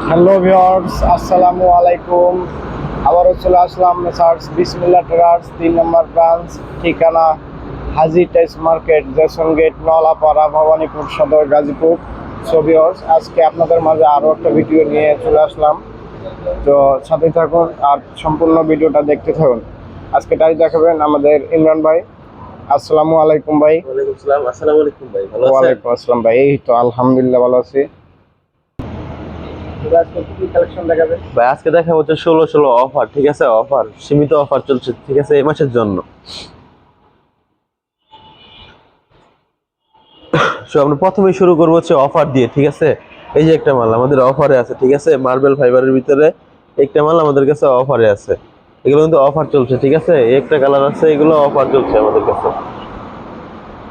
Hello viewers, আসসালামু আলাইকুম। আবারও চলে আসলাম মেসার্স বিসমিল্লাহ ট্রেডার্স 3 নম্বর ব্রাঞ্চ, ঠিকানা হাজি টাইস market, Jason gate, Nalapara, Bhabanipur সদর, গাজীপুর। সো ভিউয়ার্স, আজকে আপনাদের মাঝে আরও একটা ভিডিও নিয়ে চলে আসলাম। তো সাথে থাকুন আর সম্পূর্ণ ভিডিওটা দেখতে থাকুন। আজকে তাই দেখাবেন আমাদের ইমরান ভাই। আসসালামু আলাইকুম ভাই। ওয়ালাইকুম আসসালাম। আসসালামু আলাইকুম ভাই, ভালো আছেন? ওয়ালাইকুম আসসালাম ভাই, এই তো আলহামদুলিল্লাহ ভালো আছি। আজকে কি কালেকশন দেখাবেন ভাই আজকে দেখা হচ্ছে 16 অফার, ঠিক আছে? অফার, সীমিত অফার চলছে, ঠিক আছে, এই মাসের জন্য। আমরা প্রথমেই শুরু করবো হচ্ছে অফার দিয়ে, ঠিক আছে? এই যে একটা মাল আমাদের অফারে আছে, ঠিক আছে, মার্বেল ফাইবারের ভিতরে একটা মাল আমাদের কাছে অফারে আছে। এগুলো কিন্তু অফার চলছে, ঠিক আছে, একটা কালার আছে, এগুলো অফার চলছে আমাদের কাছে।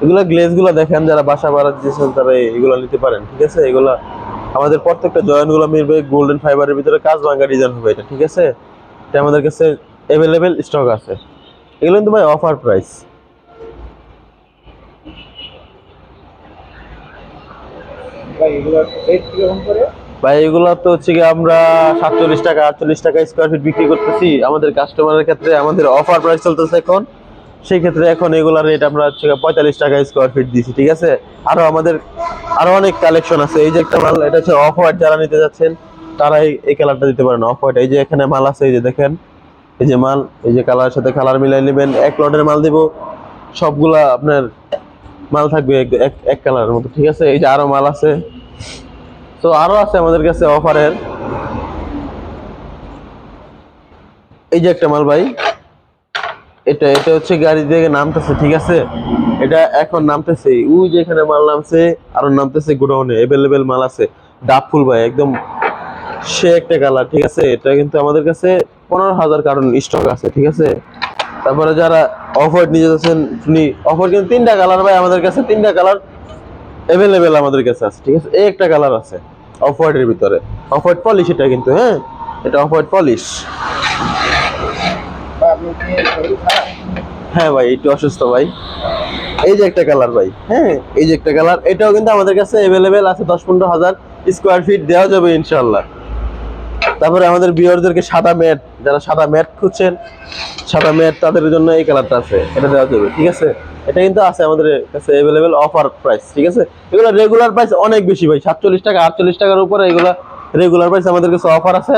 এগুলা গ্লেজ গুলা দেখেন, যারা বাসা বাড়া দিয়েছেন তারা এগুলো নিতে পারেন, ঠিক আছে? এগুলা আমাদের প্রত্যেকটা জয়েন্ট গুলো মিলবে গোল্ডেন ফাইবারের ভিতরে, কাজ ভাঙা ডিজাইন হবে এটা, ঠিক আছে? এটা আমাদের কাছে অ্যাভেলেবেল স্টক আছে। এগুলো কিন্তু ভাই অফার প্রাইস। ভাই? এগুলোর রেট কিরকম করে? ভাই এগুলো তো হচ্ছে কি আমরা 47 টাকা 48 টাকা স্কোয়ার ফিট বিক্রি করতেছি আমাদের কাস্টমারের ক্ষেত্রে। আমাদের অফার প্রাইস চলতেছে এখন, সেই ক্ষেত্রে এখন এগুলার রেট আমরা হচ্ছে 45 টাকা স্কোয়ার ফিট দিছি, ঠিক আছে? আরো আমাদের আরো অনেক কালেকশন আছে। এই যে একটা মাল, এটা হচ্ছে অফ হোয়াইট, যারা নিতে যাচ্ছেন তারা এই কালারটা দিতে পারেন, অফ হোয়াইট। এই যে এখানে মাল আছে, এই যে দেখেন, এই যে মাল, এই যে কালারের সাথে কালার মিলাই নেবেন। এক লটের মাল দিব, সবগুলা আপনার মাল থাকবে এক এক কালারের মতো, ঠিক আছে? এই যে আরো মাল আছে, তো আরো আছে আমাদের কাছে অফারের। এই যে একটা মাল ভাই, এটা এটা হচ্ছে গাড়ি থেকে নামতেছে, ঠিক আছে? এটা এখন নামতেছে, ওই যে এখানে মাল নামছে, আরো নামতেছে গোডাউনে। অ্যাভেলেবেল মাল আছে, ডাব ফুল ভাই, একদম সে একটা কালার, ঠিক আছে? এটা কিন্তু আমাদের কাছে 15,000 কার্টন স্টক আছে, ঠিক আছে? তারপরে যারা অফার নিয়ে যাচ্ছেন, অফার কিন্তু 3টা কালার ভাই আমাদের কাছে, 3টা কালার অ্যাভেলেবেল আমাদের কাছে আছে, ঠিক আছে? এই একটা কালার আছে অফ হোয়াইটের ভিতরে, অফ হোয়াইট পলিশ এটা কিন্তু, হ্যাঁ, এটা অফ হোয়াইট পলিশ। ভাই আপনি কি শরীর খারাপ? হ্যাঁ ভাই, একটু অসুস্থ ভাই। এই যে একটা কালার ভাই, হ্যাঁ, এই যে একটা কালার, এটাও কিন্তু আমাদের কাছে অ্যাভেলেবেল আছে। 10-15 হাজার স্কোয়ার ফিট দেওয়া যাবে ইনশাল্লাহ। তারপরে আমাদের ভিউয়ারদেরকে সাদা ম্যাট, যারা সাদা ম্যাট খুঁজছেন, সাদা ম্যাট, তাদের জন্য এই কালারটা আছে, এটা দেওয়া যাবে, ঠিক আছে? এটা কিন্তু আছে আমাদের কাছে অ্যাভেলেবেল অফার প্রাইস, ঠিক আছে? এগুলো রেগুলার প্রাইস অনেক বেশি ভাই, 47 টাকা 48 টাকার উপরে এগুলা রেগুলার প্রাইস। আমাদের কাছে অফার আছে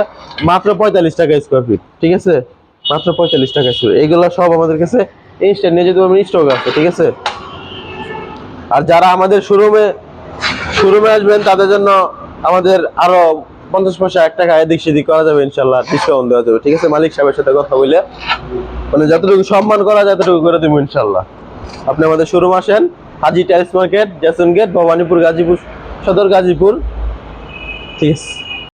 মাত্র 45 টাকা স্কোয়ার ফিট, ঠিক আছে? মাত্র 45 টাকা স্কোয়ার। এইগুলা সব আমাদের কাছে ইনস্ট্যান্ট নিয়ে যেতে পারবেন, স্টক আছে, ঠিক আছে? আর যারা আমাদের শোরুমে শোরুমে আসবেন তাদের জন্য আমাদের আরো 50 পয়সা 1 টাকা এদিক সেদিক করা যাবে ইনশাল্লাহ, ডিসকাউন্ট দেওয়া যাবে, ঠিক আছে? মালিক সাহেবের সাথে কথা বলে মানে যতটুকু সম্মান করা যায় ততটুকু করে দেবো ইনশাল্লাহ। আপনি আমাদের শোরুম আসেন, Haji tiles market, Jason gate, Bhabanipur, Gazipur Sadar, Gazipur, ঠিক আছে?